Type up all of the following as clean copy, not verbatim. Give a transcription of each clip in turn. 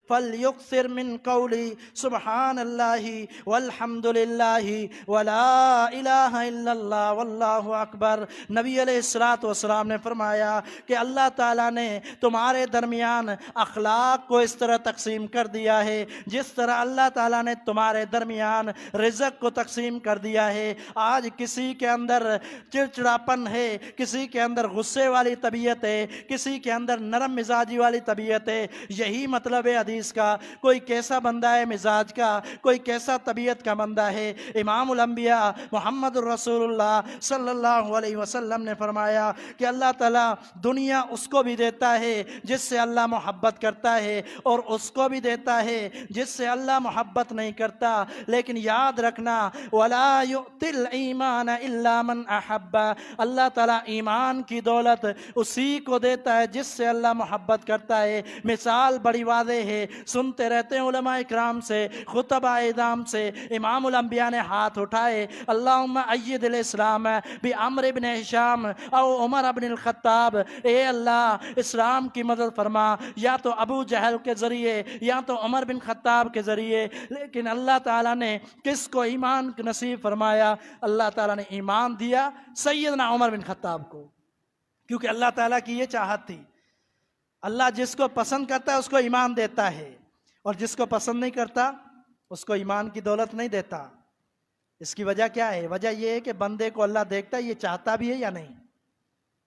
فَلْيُكْثِرْ مِنْ قَوْلِي سُبْحَانَ اللَّهِ وَالْحَمْدُ لِلَّهِ وَلَا إِلَٰهَ إِلَّا اللَّهُ وَاللَّهُ أَكْبَرُ۔ نبی علیہ السلام نے فرمایا کہ اللہ تعالیٰ نے تمہارے درمیان اخلاق کو اس طرح تقسیم کر دیا ہے جس طرح اللہ تعالیٰ نے تمہارے درمیان رزق کو تقسیم کر دیا ہے۔ آج کسی کے اندر چڑچڑاپن ہے، کسی کے اندر غصے والی طبیعت ہے، کسی کے اندر نرم مزاجی والی طبیعت ہے۔ یہی مطلب ہے حدیث کا، کوئی کیسا بندہ ہے مزاج کا، کوئی کیسا طبیعت کا بندہ ہے۔ امام الانبیاء محمد الرسول اللہ صلی اللہ علیہ وسلم نے فرمایا کہ اللہ تعالیٰ دنیا اس کو بھی دیتا ہے جس سے اللہ محبت کرتا ہے، اور اس کو بھی دیتا ہے جس سے اللہ محبت نہیں کرتا۔ لیکن یاد رکھنا وَلَا يُؤْتِ الْإِيمَانَ إِلَّا مَنْ أَحَبَّ، اللہ تعالیٰ ایمان کی دولت اسی کو دیتا ہے جس سے اللہ محبت کرتا ہے۔ مثال بڑی واضح ہے، سنتے رہتے ہیں علماء اکرام سے، خطبہ اعظام سے، امام الانبیاء نے ہاتھ اٹھائے، اللہم اید الاسلام بعمر بن ہشام او عمر بن الخطاب، اے اللہ اسلام کی مدد فرما، یا تو ابو جہل کے ذریعے یا تو عمر بن خطاب کے ذریعے۔ لیکن اللہ تعالیٰ نے کس کو ایمان نصیب فرمایا؟ اللہ تعالیٰ نے ایمان دیا سیدنا عمر بن خطاب کو، کیونکہ اللہ تعالیٰ کی یہ چاہت تھی۔ اللہ جس کو پسند کرتا ہے اس کو ایمان دیتا ہے، اور جس کو پسند نہیں کرتا اس کو ایمان کی دولت نہیں دیتا۔ اس کی وجہ کیا ہے؟ وجہ یہ ہے کہ بندے کو اللہ دیکھتا ہے یہ چاہتا بھی ہے یا نہیں۔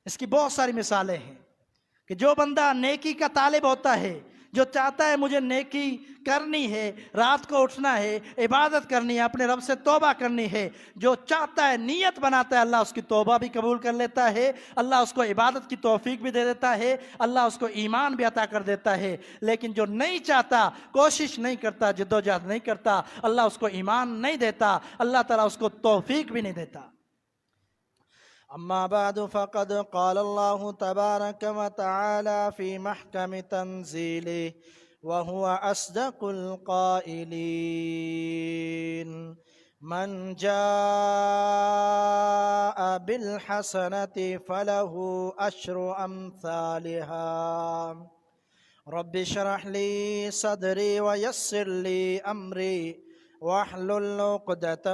اس کی بہت ساری مثالیں ہیں کہ جو بندہ نیکی کا طالب ہوتا ہے، جو چاہتا ہے مجھے نیکی کرنی ہے، رات کو اٹھنا ہے، عبادت کرنی ہے، اپنے رب سے توبہ کرنی ہے، جو چاہتا ہے نیت بناتا ہے، اللہ اس کی توبہ بھی قبول کر لیتا ہے، اللہ اس کو عبادت کی توفیق بھی دے دیتا ہے، اللہ اس کو ایمان بھی عطا کر دیتا ہے۔ لیکن جو نہیں چاہتا، کوشش نہیں کرتا، جدوجہد نہیں کرتا، اللہ اس کو ایمان نہیں دیتا، اللہ تعالیٰ اس کو توفیق بھی نہیں دیتا۔ اما بعد فقد قال الله تبارك وتعالى في محكم تنزيله وهو أصدق القائلين: من جاء بالحسنة فله أشر أمثالها رب اشرح لي صدري ويسر لي أمري واحلل عقدة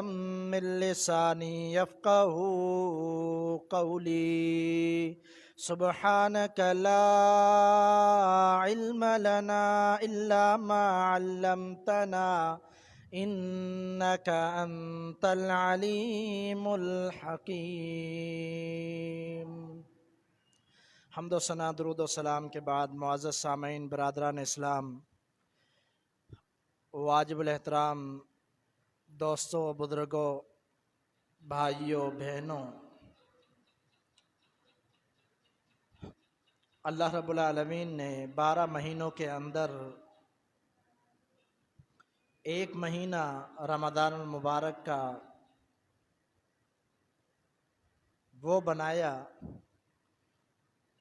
من لساني يفقهوا قولي سبحانك لا علم لنا إلا ما علمتنا إنك أنت العليم الحكيم۔ حمد و ثنا درود و سلام کے بعد معزز سامعین، برادران اسلام، واجب الاحترام دوستوں، بزرگوں، بھائیوں، بہنوں، اللہ رب العالمین نے 12 مہینوں کے اندر ایک مہینہ رمضان المبارک کا وہ بنایا،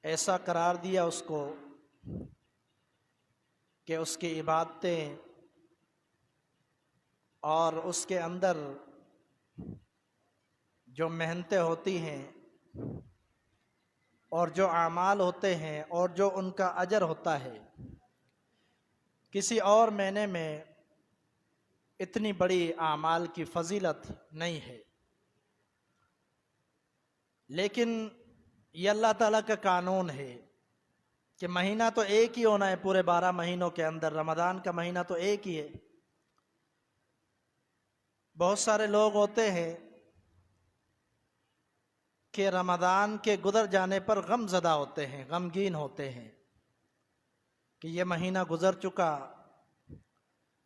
ایسا قرار دیا اس کو کہ اس کی عبادتیں اور اس کے اندر جو محنتیں ہوتی ہیں اور جو اعمال ہوتے ہیں اور جو ان کا اجر ہوتا ہے، کسی اور مہینے میں اتنی بڑی اعمال کی فضیلت نہیں ہے۔ لیکن یہ اللہ تعالیٰ کا قانون ہے کہ مہینہ تو ایک ہی ہونا ہے، پورے 12 مہینوں کے اندر رمضان کا مہینہ تو ایک ہی ہے۔ بہت سارے لوگ ہوتے ہیں کہ رمضان کے گزر جانے پر غم زدہ ہوتے ہیں، غمگین ہوتے ہیں کہ یہ مہینہ گزر چکا،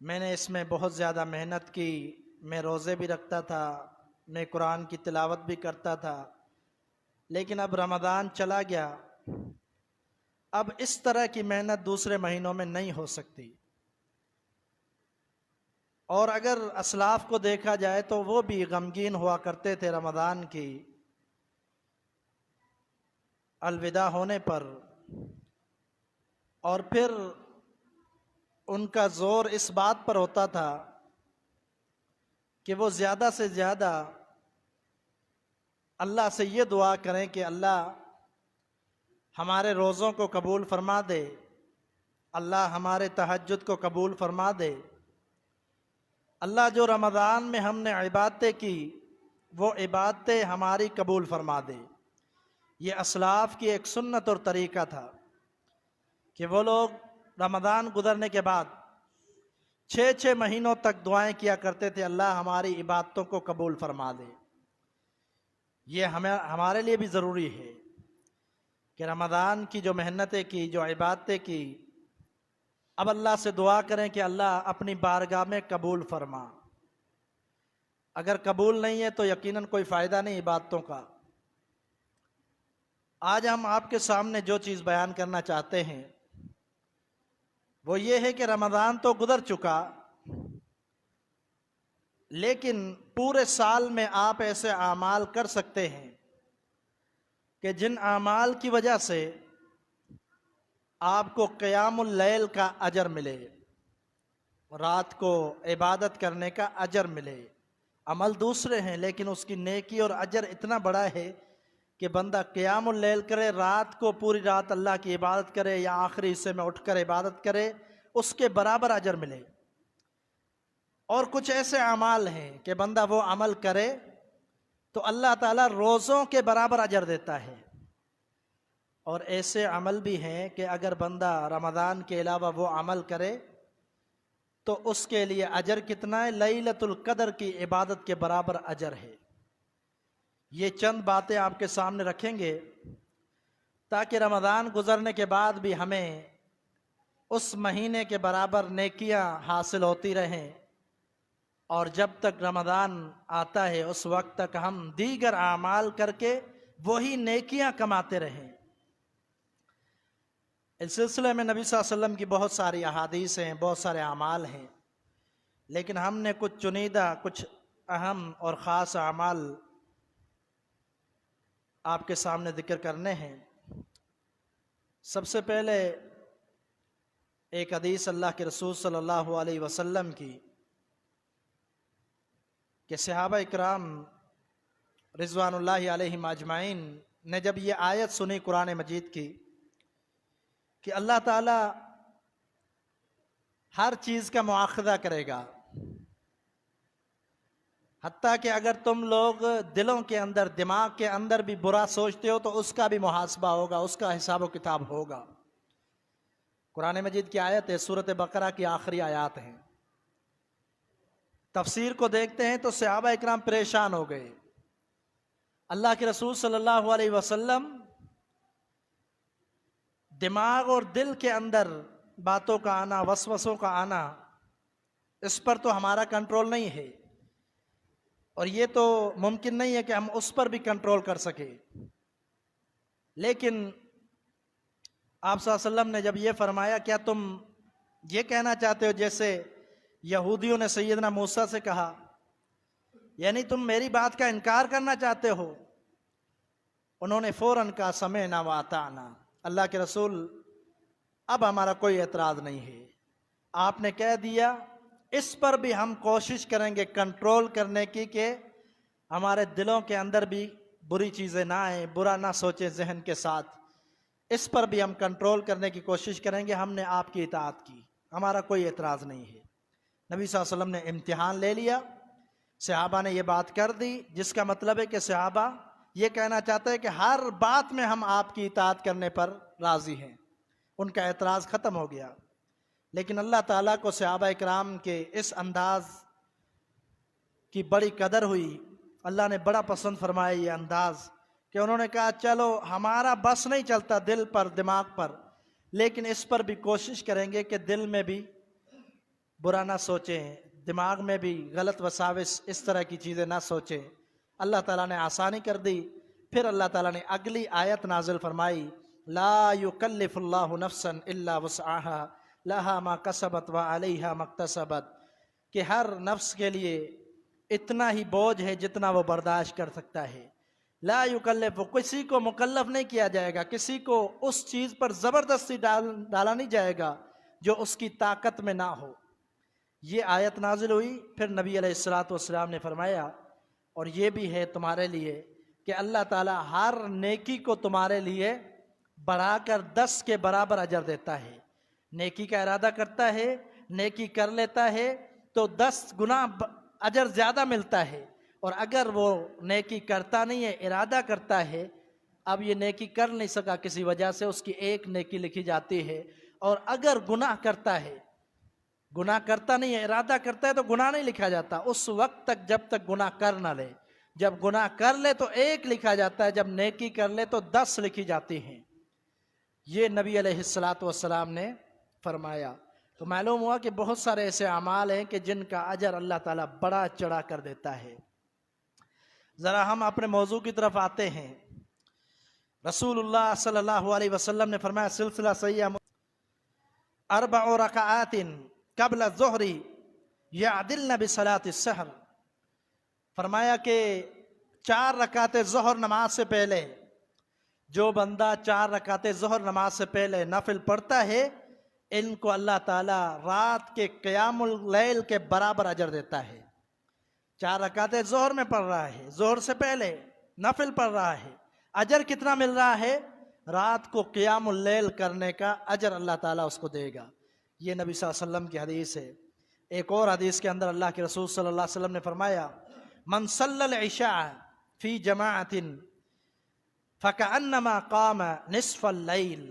میں نے اس میں بہت زیادہ محنت کی، میں روزے بھی رکھتا تھا، میں قرآن کی تلاوت بھی کرتا تھا، لیکن اب رمضان چلا گیا، اب اس طرح کی محنت دوسرے مہینوں میں نہیں ہو سکتی۔ اور اگر اسلاف کو دیکھا جائے تو وہ بھی غمگین ہوا کرتے تھے رمضان کی الوداع ہونے پر، اور پھر ان کا زور اس بات پر ہوتا تھا کہ وہ زیادہ سے زیادہ اللہ سے یہ دعا کریں کہ اللہ ہمارے روزوں کو قبول فرما دے، اللہ ہمارے تہجد کو قبول فرما دے۔ اللہ جو رمضان میں ہم نے عبادتیں کی وہ عبادتیں ہماری قبول فرما دے۔ یہ اسلاف کی ایک سنت اور طریقہ تھا کہ وہ لوگ رمضان گزرنے کے بعد 6 مہینوں تک دعائیں کیا کرتے تھے، اللہ ہماری عبادتوں کو قبول فرما دے۔ یہ ہمارے لیے بھی ضروری ہے کہ رمضان کی جو محنتیں کی، جو عبادتیں کی، اب اللہ سے دعا کریں کہ اللہ اپنی بارگاہ میں قبول فرما۔ اگر قبول نہیں ہے تو یقیناً کوئی فائدہ نہیں عبادتوں کا۔ آج ہم آپ کے سامنے جو چیز بیان کرنا چاہتے ہیں وہ یہ ہے کہ رمضان تو گزر چکا، لیکن پورے سال میں آپ ایسے اعمال کر سکتے ہیں کہ جن اعمال کی وجہ سے آپ کو قیام اللیل کا اجر ملے، رات کو عبادت کرنے کا اجر ملے۔ عمل دوسرے ہیں لیکن اس کی نیکی اور اجر اتنا بڑا ہے کہ بندہ قیام اللیل کرے، رات کو پوری رات اللہ کی عبادت کرے یا آخری حصے میں اٹھ کر عبادت کرے، اس کے برابر اجر ملے۔ اور کچھ ایسے اعمال ہیں کہ بندہ وہ عمل کرے تو اللہ تعالیٰ روزوں کے برابر اجر دیتا ہے۔ اور ایسے عمل بھی ہیں کہ اگر بندہ رمضان کے علاوہ وہ عمل کرے تو اس کے لیے اجر کتنا ہے؟ لیلۃ القدر کی عبادت کے برابر اجر ہے۔ یہ چند باتیں آپ کے سامنے رکھیں گے تاکہ رمضان گزرنے کے بعد بھی ہمیں اس مہینے کے برابر نیکیاں حاصل ہوتی رہیں، اور جب تک رمضان آتا ہے اس وقت تک ہم دیگر اعمال کر کے وہی نیکیاں کماتے رہیں۔ اس سلسلے میں نبی صلی اللہ علیہ وسلم کی بہت ساری احادیث ہیں، بہت سارے اعمال ہیں، لیکن ہم نے کچھ چنیدہ، کچھ اہم اور خاص اعمال آپ کے سامنے ذکر کرنے ہیں۔ سب سے پہلے ایک حدیث اللہ کے رسول صلی اللہ علیہ وسلم کی کہ صحابہ اکرام رضوان اللہ علیہم اجمعین نے جب یہ آیت سنی قرآن مجید کی کہ اللہ تعالی ہر چیز کا مواخذہ کرے گا، حتیٰ کہ اگر تم لوگ دلوں کے اندر، دماغ کے اندر بھی برا سوچتے ہو تو اس کا بھی محاسبہ ہوگا، اس کا حساب و کتاب ہوگا۔ قرآن مجید کی آیت ہے، سورۃ بقرہ کی آخری آیات ہیں۔ تفسیر کو دیکھتے ہیں تو صحابہ اکرام پریشان ہو گئے۔ اللہ کے رسول صلی اللہ علیہ وسلم دماغ اور دل کے اندر باتوں کا آنا، وسوسوں کا آنا، اس پر تو ہمارا کنٹرول نہیں ہے، اور یہ تو ممکن نہیں ہے کہ ہم اس پر بھی کنٹرول کر سکیں۔ لیکن آپ صلی اللہ علیہ وسلم نے جب یہ فرمایا، کیا تم یہ کہنا چاہتے ہو جیسے یہودیوں نے سیدنا موسیٰ سے کہا، یعنی تم میری بات کا انکار کرنا چاہتے ہو؟ انہوں نے فوراً کہا سمعنا واطعنا، اللہ کے رسول اب ہمارا کوئی اعتراض نہیں ہے، آپ نے کہہ دیا، اس پر بھی ہم کوشش کریں گے کنٹرول کرنے کی کہ ہمارے دلوں کے اندر بھی بری چیزیں نہ آئیں، برا نہ سوچیں ذہن کے ساتھ، اس پر بھی ہم کنٹرول کرنے کی کوشش کریں گے۔ ہم نے آپ کی اطاعت کی، ہمارا کوئی اعتراض نہیں ہے۔ نبی صلی اللہ علیہ وسلم نے امتحان لے لیا، صحابہ نے یہ بات کر دی، جس کا مطلب ہے کہ صحابہ یہ کہنا چاہتے ہیں کہ ہر بات میں ہم آپ کی اطاعت کرنے پر راضی ہیں، ان کا اعتراض ختم ہو گیا۔ لیکن اللہ تعالیٰ کو صحابہ اکرام کے اس انداز کی بڑی قدر ہوئی، اللہ نے بڑا پسند فرمایا یہ انداز، کہ انہوں نے کہا چلو ہمارا بس نہیں چلتا دل پر، دماغ پر، لیکن اس پر بھی کوشش کریں گے کہ دل میں بھی برا نہ سوچیں، دماغ میں بھی غلط وساوس اس طرح کی چیزیں نہ سوچیں۔ اللہ تعالیٰ نے آسانی کر دی۔ پھر اللہ تعالیٰ نے اگلی آیت نازل فرمائی، لا یکلف اللہ نفسا الا وسعها لها ما کسبت وعلیہا ما اکتسبت، کہ ہر نفس کے لیے اتنا ہی بوجھ ہے جتنا وہ برداشت کر سکتا ہے۔ لا یکلف، کسی کو مکلف نہیں کیا جائے گا، کسی کو اس چیز پر زبردستی ڈالا نہیں جائے گا جو اس کی طاقت میں نہ ہو۔ یہ آیت نازل ہوئی، پھر نبی علیہ الصلوۃ والسلام نے فرمایا اور یہ بھی ہے تمہارے لیے کہ اللہ تعالیٰ ہر نیکی کو تمہارے لیے بڑھا کر 10 کے برابر اجر دیتا ہے۔ نیکی کا ارادہ کرتا ہے، نیکی کر لیتا ہے تو 10 گنا اجر زیادہ ملتا ہے، اور اگر وہ نیکی کرتا نہیں ہے، ارادہ کرتا ہے، اب یہ نیکی کر نہیں سکا کسی وجہ سے، اس کی 1 نیکی لکھی جاتی ہے۔ اور اگر گناہ کرتا ہے، گناہ کرتا نہیں ہے، ارادہ کرتا ہے، تو گناہ نہیں لکھا جاتا اس وقت تک جب تک گناہ کر نہ لے۔ جب گناہ کر لے تو 1 لکھا جاتا ہے، جب نیکی کر لے تو 10 لکھی جاتی ہیں۔ یہ نبی علیہ السلام نے فرمایا۔ تو معلوم ہوا کہ بہت سارے ایسے اعمال ہیں کہ جن کا اجر اللہ تعالیٰ بڑا چڑھا کر دیتا ہے۔ ذرا ہم اپنے موضوع کی طرف آتے ہیں۔ رسول اللہ صلی اللہ علیہ وسلم نے فرمایا، سلسلہ صحیح 4 رکعات قبل الظہر یعدلن بصلاۃ السحر، فرمایا کہ 4 رکعت ظہر نماز سے پہلے جو بندہ 4 رکعت ظہر نماز سے پہلے نفل پڑھتا ہے، ان کو اللہ تعالیٰ رات کے قیام اللیل کے برابر اجر دیتا ہے۔ 4 رکعت ظہر میں پڑھ رہا ہے، ظہر سے پہلے نفل پڑھ رہا ہے، اجر کتنا مل رہا ہے؟ رات کو قیام اللیل کرنے کا اجر اللہ تعالیٰ اس کو دے گا۔ یہ نبی صلی اللہ علیہ وسلم کی حدیث ہے۔ ایک اور حدیث کے اندر اللہ کے رسول صلی اللہ علیہ وسلم نے فرمایا، من صلی العشاء فی جماعت فکأنما قام نصف اللیل،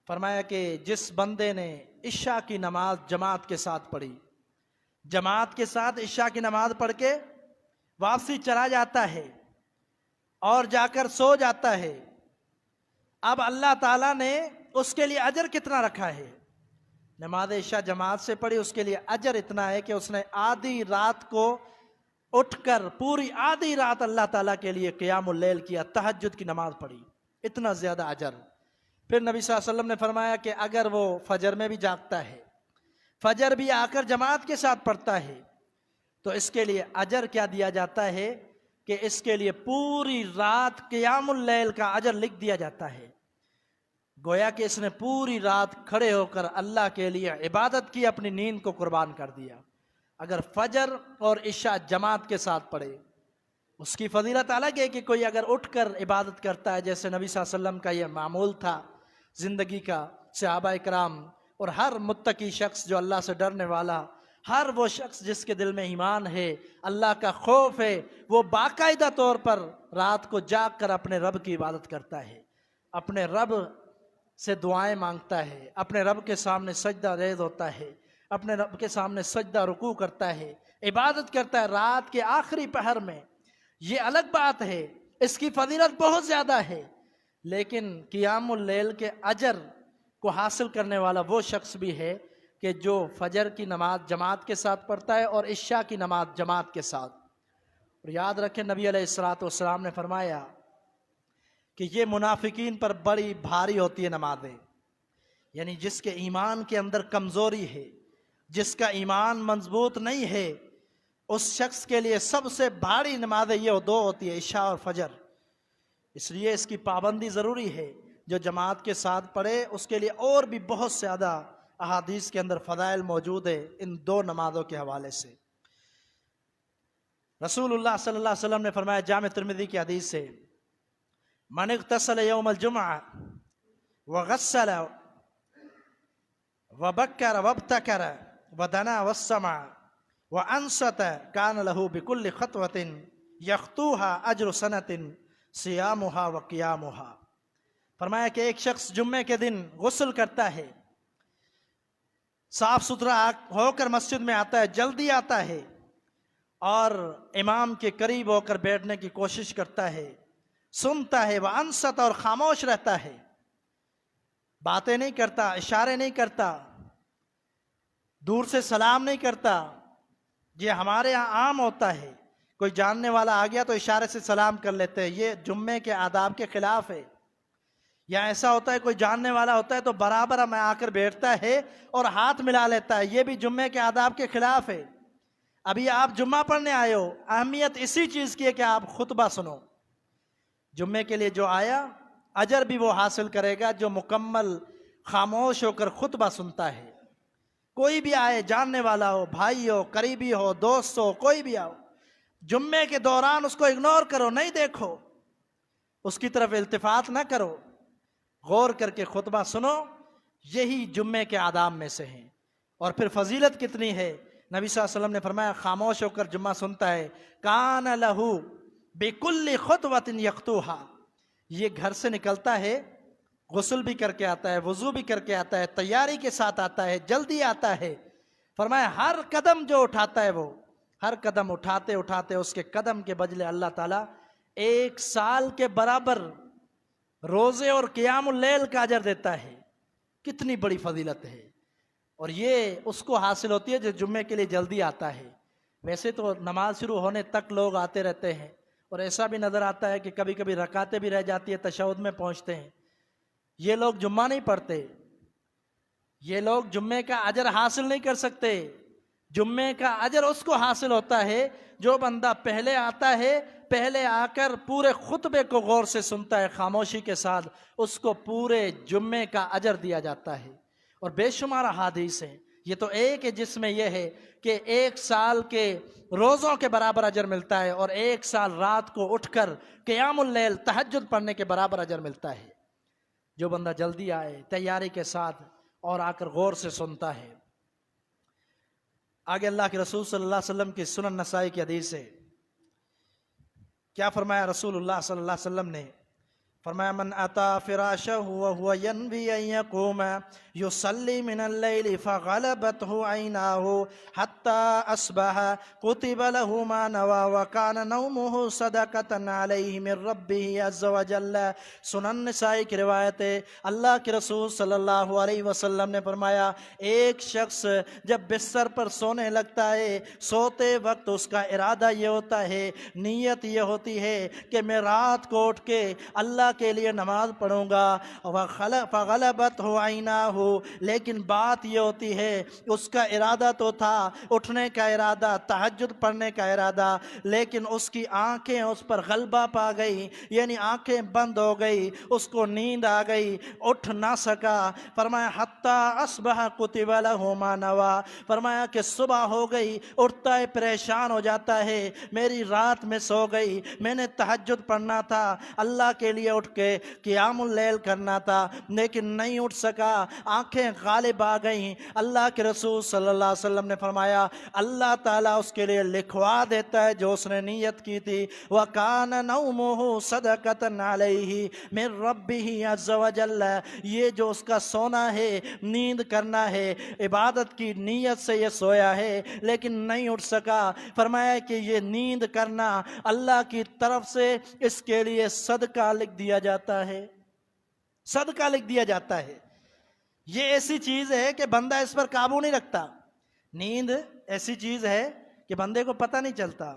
فرمایا کہ جس بندے نے عشاء کی نماز جماعت کے ساتھ پڑھی، جماعت کے ساتھ عشاء کی نماز پڑھ کے واپسی چلا جاتا ہے اور جا کر سو جاتا ہے، اب اللہ تعالیٰ نے اس کے لیے اجر کتنا رکھا ہے؟ نماز عشاء جماعت سے پڑھی، اس کے لیے اجر اتنا ہے کہ اس نے آدھی رات کو اٹھ کر پوری آدھی رات اللہ تعالیٰ کے لیے قیام اللیل کیا، تہجد کی نماز پڑھی، اتنا زیادہ اجر۔ پھر نبی صلی اللہ علیہ وسلم نے فرمایا کہ اگر وہ فجر میں بھی جاگتا ہے، فجر بھی آ کر جماعت کے ساتھ پڑھتا ہے، تو اس کے لیے اجر کیا دیا جاتا ہے کہ اس کے لیے پوری رات قیام اللیل کا اجر لکھ دیا جاتا ہے۔ گویا کہ اس نے پوری رات کھڑے ہو کر اللہ کے لیے عبادت کی، اپنی نیند کو قربان کر دیا۔ اگر فجر اور عشاء جماعت کے ساتھ پڑھے، اس کی فضیلت الگ ہے کہ کوئی اگر اٹھ کر عبادت کرتا ہے، جیسے نبی صلی اللہ علیہ وسلم کا یہ معمول تھا زندگی کا، صحابہ کرام اور ہر متقی شخص جو اللہ سے ڈرنے والا، ہر وہ شخص جس کے دل میں ایمان ہے، اللہ کا خوف ہے، وہ باقاعدہ طور پر رات کو جاگ کر اپنے رب کی عبادت کرتا ہے، اپنے رب سے دعائیں مانگتا ہے، اپنے رب کے سامنے سجدہ ریز ہوتا ہے، اپنے رب کے سامنے سجدہ رکوع کرتا ہے، عبادت کرتا ہے رات کے آخری پہر میں۔ یہ الگ بات ہے، اس کی فضیلت بہت زیادہ ہے، لیکن قیام اللیل کے اجر کو حاصل کرنے والا وہ شخص بھی ہے کہ جو فجر کی نماز جماعت کے ساتھ پڑھتا ہے اور عشاء کی نماز جماعت کے ساتھ۔ اور یاد رکھیں نبی علیہ السلام نے فرمایا کہ یہ منافقین پر بڑی بھاری ہوتی ہے نمازیں، یعنی جس کے ایمان کے اندر کمزوری ہے، جس کا ایمان مضبوط نہیں ہے، اس شخص کے لیے سب سے بھاری نمازیں یہ 2 ہوتی ہے، عشاء اور فجر۔ اس لیے اس کی پابندی ضروری ہے، جو جماعت کے ساتھ پڑھے اس کے لیے اور بھی بہت زیادہ احادیث کے اندر فضائل موجود ہے ان 2 نمازوں کے حوالے سے۔ رسول اللہ صلی اللہ علیہ وسلم نے فرمایا جامع ترمذی کی حدیث سے، من اغتسل یوم الجمعہ وغسل وبکر وابتکر ودنا والسمع وانصت کان له بكل خطوة یخطوها اجر سنة صیامها وقیامها۔ فرمایا کہ ایک شخص جمعے کے دن غسل کرتا ہے، صاف ستھرا ہو کر مسجد میں آتا ہے، جلدی آتا ہے اور امام کے قریب ہو کر بیٹھنے کی کوشش کرتا ہے، سنتا ہے، وانصت اور خاموش رہتا ہے، باتیں نہیں کرتا، اشارے نہیں کرتا، دور سے سلام نہیں کرتا۔ یہ ہمارے ہاں عام ہوتا ہے، کوئی جاننے والا آ گیا تو اشارے سے سلام کر لیتے ہیں، یہ جمعے کے آداب کے خلاف ہے۔ یا ایسا ہوتا ہے کوئی جاننے والا ہوتا ہے تو برابر میں آ کر بیٹھتا ہے اور ہاتھ ملا لیتا ہے، یہ بھی جمعے کے آداب کے خلاف ہے۔ ابھی آپ جمعہ پڑھنے آئے ہو، اہمیت اسی چیز کی ہے کہ آپ خطبہ سنو۔ جمعے کے لیے جو آیا اجر بھی وہ حاصل کرے گا جو مکمل خاموش ہو کر خطبہ سنتا ہے۔ کوئی بھی آئے، جاننے والا ہو، بھائی ہو، قریبی ہو، دوست ہو، کوئی بھی آؤ، جمعے کے دوران اس کو اگنور کرو، نہیں دیکھو، اس کی طرف التفات نہ کرو، غور کر کے خطبہ سنو۔ یہی جمعے کے آداب میں سے ہیں۔ اور پھر فضیلت کتنی ہے، نبی صلی اللہ علیہ وسلم نے فرمایا خاموش ہو کر جمعہ سنتا ہے، کان لہو بکل خطوۃ یخطوہا، یہ گھر سے نکلتا ہے، غسل بھی کر کے آتا ہے، وضو بھی کر کے آتا ہے، تیاری کے ساتھ آتا ہے، جلدی آتا ہے، فرمایا ہر قدم جو اٹھاتا ہے، وہ ہر قدم اٹھاتے اٹھاتے اس کے قدم کے بدلے اللہ تعالیٰ 1 سال کے برابر روزے اور قیام اللیل کا اجر دیتا ہے۔ کتنی بڑی فضیلت ہے، اور یہ اس کو حاصل ہوتی ہے جو جمعے کے لیے جلدی آتا ہے۔ ویسے تو نماز شروع ہونے تک لوگ آتے رہتے ہیں، اور ایسا بھی نظر آتا ہے کہ کبھی کبھی رکعتیں بھی رہ جاتی ہے، تشہد میں پہنچتے ہیں۔ یہ لوگ جمعہ نہیں پڑھتے، یہ لوگ جمعے کا اجر حاصل نہیں کر سکتے۔ جمعے کا اجر اس کو حاصل ہوتا ہے جو بندہ پہلے آتا ہے، پہلے آ کر پورے خطبے کو غور سے سنتا ہے خاموشی کے ساتھ، اس کو پورے جمعے کا اجر دیا جاتا ہے۔ اور بے شمار احادیث ہیں، یہ تو ایک ہے جس میں یہ ہے کہ 1 سال کے روزوں کے برابر اجر ملتا ہے، اور 1 سال رات کو اٹھ کر قیام اللیل تہجد پڑھنے کے برابر اجر ملتا ہے۔ جو بندہ جلدی آئے تیاری کے ساتھ اور آ کر غور سے سنتا ہے۔ آگے اللہ کے رسول صلی اللہ علیہ وسلم کی سنن نسائی کی حدیث ہے، کیا فرمایا رسول اللہ صلی اللہ علیہ وسلم نے؟ فرمایا من اتا فراشہ وهو ينوي ان يقوم يصلي من الليل فغلبته عيناه حتى اصبح كتب له ما نوى وكان نومه صدقة عليه من ربه عز وجل۔ سنن نسائی کی روایت ہے، اللہ کے رسول صلی اللہ علیہ وسلم نے فرمایا ایک شخص جب بستر پر سونے لگتا ہے، سوتے وقت اس کا ارادہ یہ ہوتا ہے، نیت یہ ہوتی ہے کہ میں رات کو اٹھ کے اللہ کے لیے نماز پڑھوں گا، فغلبتہ عیناہ، لیکن بات یہ ہوتی ہے اس کا ارادہ تو تھا اٹھنے کا ارادہ، تہجد پڑھنے کا ارادہ، لیکن اس کی آنکھیں اس پر غلبہ پا گئی، یعنی آنکھیں بند ہو گئی، اس کو نیند آ گئی، اٹھ نہ سکا۔ فرمایا حتی اصبح کتب لہ ما نوی، فرمایا کہ صبح ہو گئی، اٹھتا ہے پریشان ہو جاتا ہے، میری رات میں سو گئی، میں نے تہجد پڑھنا تھا، اللہ کے لیے اٹھ کے قیام اللیل کرنا تھا، لیکن نہیں اٹھ سکا، آنکھیں غالب آ گئیں۔ اللہ کے رسول صلی اللہ علیہ وسلم نے فرمایا اللہ تعالیٰ اس کے لیے لکھوا دیتا ہے جو اس نے نیت کی تھی، وَكَانَ نَوْمُهُ صَدَقَةً عَلَيْهِ مِن رَبِّهِ عَزَّ وَجَلَّ، یہ جو اس کا سونا ہے، نیند کرنا ہے، عبادت کی نیت سے یہ سویا ہے لیکن نہیں اٹھ سکا، فرمایا کہ یہ نیند کرنا اللہ کی طرف سے اس کے لیے صدقہ لکھ دیا جاتا ہے، صدقہ لکھ دیا جاتا ہے۔ یہ ایسی چیز ہے کہ بندہ اس پر قابو نہیں رکھتا۔ نیند ایسی چیز ہے کہ بندے کو پتہ نہیں چلتا۔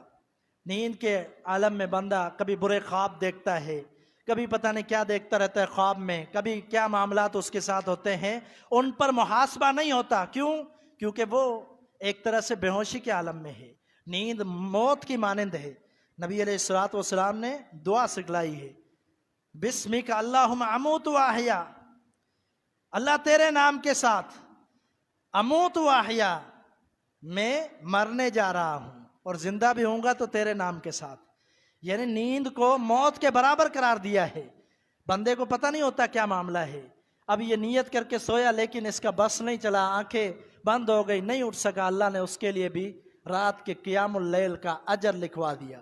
نیند کے عالم میں بندہ کبھی برے خواب دیکھتا ہے، کبھی پتہ نہیں کیا دیکھتا رہتا ہے خواب میں، کبھی کیا معاملات اس کے ساتھ ہوتے ہیں، ان پر محاسبہ نہیں ہوتا۔ کیوں؟ کیونکہ وہ ایک طرح سے بے ہوشی کے عالم میں ہے۔ نیند موت کی مانند ہے۔ نبی علیہ الصلوۃ والسلام نے دعا سکھلائی ہے، بسمک اللہم اموت و احیا، اللہ تیرے نام کے ساتھ اموت و احیا، میں مرنے جا رہا ہوں اور زندہ بھی ہوں گا تو تیرے نام کے ساتھ۔ یعنی نیند کو موت کے برابر قرار دیا ہے۔ بندے کو پتہ نہیں ہوتا کیا معاملہ ہے، اب یہ نیت کر کے سویا لیکن اس کا بس نہیں چلا، آنکھیں بند ہو گئی، نہیں اٹھ سکا، اللہ نے اس کے لیے بھی رات کے قیام اللیل کا اجر لکھوا دیا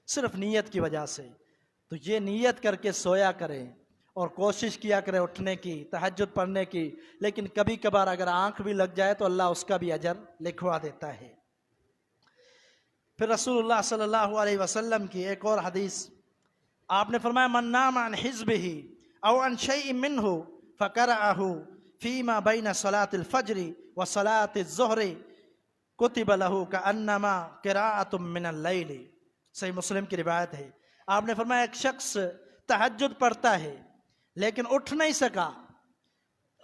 صرف نیت کی وجہ سے۔ تو یہ نیت کر کے سویا کریں اور کوشش کیا کریں اٹھنے کی، تہجد پڑھنے کی، لیکن کبھی کبھار اگر آنکھ بھی لگ جائے تو اللہ اس کا بھی اجر لکھوا دیتا ہے۔ پھر رسول اللہ صلی اللہ علیہ وسلم کی ایک اور حدیث، آپ نے فرمایا من نام عن حزبہ او عن شیء منہ فقرأہ فیما بین صلاة الفجر و صلاة الظہر کتب لہ کأنما قراءۃ من اللیل۔ صحیح مسلم کی روایت ہے، آپ نے فرمایا ایک شخص تہجد پڑھتا ہے لیکن اٹھ نہیں سکا،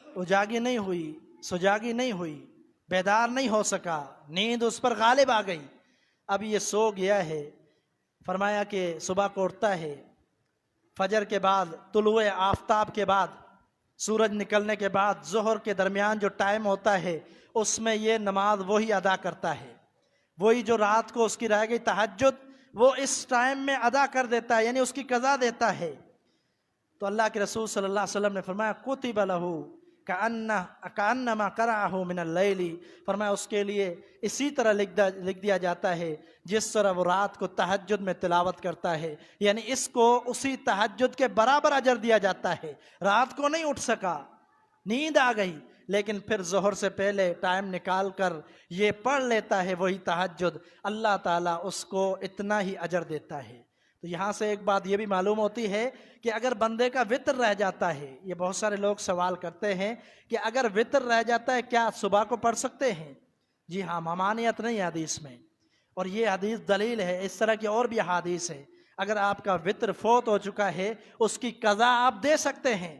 اجاگی نہیں ہوئی، سجاگی نہیں ہوئی، بیدار نہیں ہو سکا، نیند اس پر غالب آ گئی، اب یہ سو گیا ہے۔ فرمایا کہ صبح کو اٹھتا ہے، فجر کے بعد، طلوع آفتاب کے بعد، سورج نکلنے کے بعد، ظہر کے درمیان جو ٹائم ہوتا ہے اس میں یہ نماز وہی ادا کرتا ہے، وہی جو رات کو اس کی رہ گئی تہجد وہ اس ٹائم میں ادا کر دیتا ہے، یعنی اس کی قضا دیتا ہے۔ تو اللہ کے رسول صلی اللہ علیہ وسلم نے فرمایا کتب لہ کأنما قرأہ من اللیل، فرمایا اس کے لیے اسی طرح لکھ دیا جاتا ہے جس طرح وہ رات کو تہجد میں تلاوت کرتا ہے، یعنی اس کو اسی تہجد کے برابر اجر دیا جاتا ہے۔ رات کو نہیں اٹھ سکا، نیند آ گئی، لیکن پھر ظہر سے پہلے ٹائم نکال کر یہ پڑھ لیتا ہے وہی تہجد، اللہ تعالیٰ اس کو اتنا ہی اجر دیتا ہے۔ تو یہاں سے ایک بات یہ بھی معلوم ہوتی ہے کہ اگر بندے کا وتر رہ جاتا ہے، یہ بہت سارے لوگ سوال کرتے ہیں کہ اگر وتر رہ جاتا ہے کیا صبح کو پڑھ سکتے ہیں؟ جی ہاں، ممانعت نہیں ہے حدیث میں، اور یہ حدیث دلیل ہے۔ اس طرح کی اور بھی حدیث ہے، اگر آپ کا وتر فوت ہو چکا ہے اس کی قضا آپ دے سکتے ہیں۔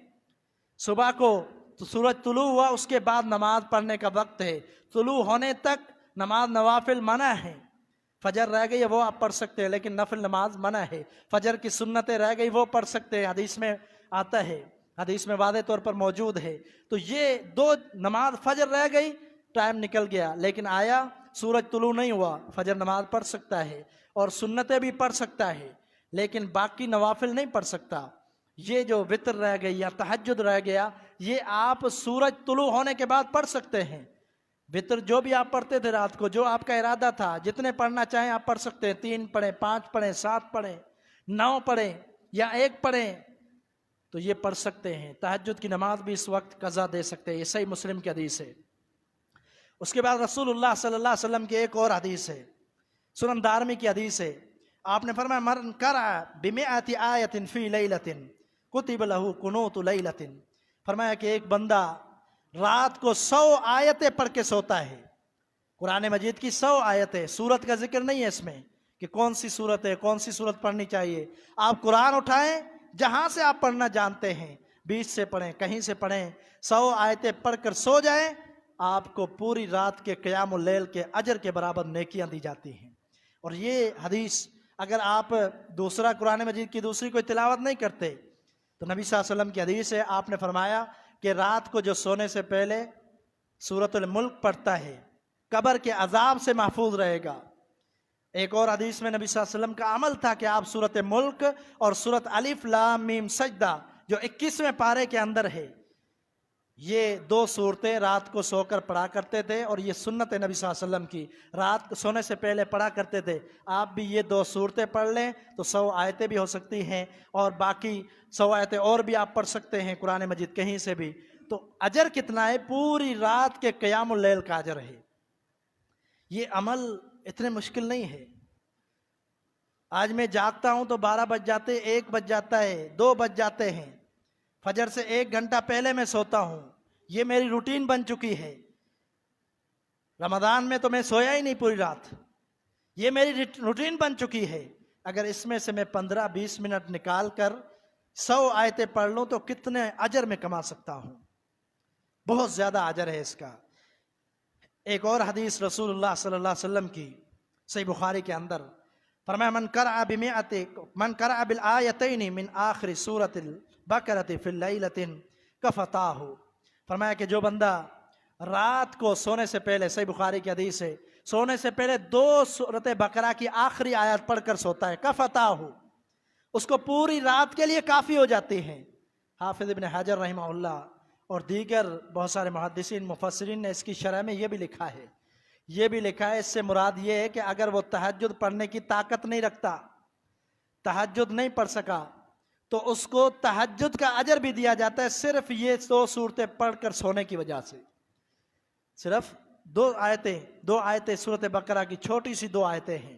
صبح کو تو سورج طلوع ہوا، اس کے بعد نماز پڑھنے کا وقت ہے، طلوع ہونے تک نماز نوافل منع ہے۔ فجر رہ گئی وہ آپ پڑھ سکتے ہیں، لیکن نفل نماز منع ہے۔ فجر کی سنتیں رہ گئی وہ پڑھ سکتے ہیں، حدیث میں آتا ہے، حدیث میں واضح طور پر موجود ہے۔ تو یہ دو نماز، فجر رہ گئی، ٹائم نکل گیا، لیکن آیا سورج طلوع نہیں ہوا، فجر نماز پڑھ سکتا ہے اور سنتیں بھی پڑھ سکتا ہے، لیکن باقی نوافل نہیں پڑھ سکتا۔ یہ جو وتر رہ گئی یا تہجد رہ گیا، یہ آپ سورج طلوع ہونے کے بعد پڑھ سکتے ہیں۔ وتر جو بھی آپ پڑھتے تھے رات کو، جو آپ کا ارادہ تھا، جتنے پڑھنا چاہیں آپ پڑھ سکتے ہیں، 3 پڑھیں، 5 پڑھیں، 7 پڑھیں، 9 پڑھیں یا 1 پڑھیں، تو یہ پڑھ سکتے ہیں۔ تہجد کی نماز بھی اس وقت قضا دے سکتے ہیں، یہ صحیح مسلم کی حدیث ہے۔ اس کے بعد رسول اللہ صلی اللہ علیہ وسلم کی ایک اور حدیث ہے، سنن دارمی کی حدیث ہے۔ آپ نے فرمایا من قرأ بمئۃ آیۃ فی لیلۃ کتب لہ قنوت لیلۃ، فرمایا کہ ایک بندہ رات کو 100 آیتیں پڑھ کے سوتا ہے۔ قرآن مجید کی 100 آیتیں، سورت کا ذکر نہیں ہے اس میں کہ کون سی سورت ہے، کون سی سورت پڑھنی چاہیے۔ آپ قرآن اٹھائیں، جہاں سے آپ پڑھنا جانتے ہیں، 20 سے پڑھیں، کہیں سے پڑھیں، 100 آیتیں پڑھ کر سو جائیں، آپ کو پوری رات کے قیام اللیل کے اجر کے برابر نیکیاں دی جاتی ہیں۔ اور یہ حدیث اگر آپ دوسرا قرآن مجید کی دوسری کوئی تلاوت نہیں کرتے تو نبی صلی اللہ علیہ وسلم کی حدیث ہے، آپ نے فرمایا کہ رات کو جو سونے سے پہلے سورۃ الملک پڑھتا ہے قبر کے عذاب سے محفوظ رہے گا۔ ایک اور حدیث میں نبی صلی اللہ علیہ وسلم کا عمل تھا کہ آپ سورۃ ملک اور سورۃ الف لام میم سجدہ جو 21ویں پارے کے اندر ہے، یہ 2 صورتیں رات کو سو کر پڑھا کرتے تھے، اور یہ سنت نبی صلی اللہ علیہ وسلم کی، رات کو سونے سے پہلے پڑھا کرتے تھے۔ آپ بھی یہ 2 صورتیں پڑھ لیں تو 100 آیتیں بھی ہو سکتی ہیں، اور باقی 100 آیتیں اور بھی آپ پڑھ سکتے ہیں قرآن مجید کہیں سے بھی۔ تو اجر کتنا ہے؟ پوری رات کے قیام اللیل کا اجر ہے۔ یہ عمل اتنے مشکل نہیں ہے۔ آج میں جاگتا ہوں تو 12 بج جاتے، 1 بج جاتا ہے، 2 بج جاتے ہیں، فجر سے 1 گھنٹہ پہلے میں سوتا ہوں، یہ میری روٹین بن چکی ہے۔ رمضان میں تو میں سویا ہی نہیں پوری رات، یہ میری روٹین بن چکی ہے۔ اگر اس میں سے میں 15-20 منٹ نکال کر 100 آیتیں پڑھ لوں تو کتنے اجر میں کما سکتا ہوں، بہت زیادہ اجر ہے اس کا۔ ایک اور حدیث رسول اللہ صلی اللہ علیہ وسلم کی صحیح بخاری کے اندر فرمایا من قرأ بالآیتین من آخر سورۃ البقرۃ فی اللیلۃ کفتاہ، فرمایا کہ جو بندہ رات کو سونے سے پہلے، صحیح بخاری کی حدیث ہے، سونے سے پہلے 2 سورۃ بقرہ کی آخری آیات پڑھ کر سوتا ہے، کفتاہ، اس کو پوری رات کے لیے کافی ہو جاتی ہیں۔ حافظ ابن حجر رحمہ اللہ اور دیگر بہت سارے محدثین مفسرین نے اس کی شرح میں یہ بھی لکھا ہے، اس سے مراد یہ ہے کہ اگر وہ تہجد پڑھنے کی طاقت نہیں رکھتا، تہجد نہیں پڑھ سکا، تو اس کو تہجد کا اجر بھی دیا جاتا ہے، صرف یہ 2 صورتیں پڑھ کر سونے کی وجہ سے۔ صرف 2 آیتیں سورۃ بقرہ کی چھوٹی سی 2 آیتیں ہیں،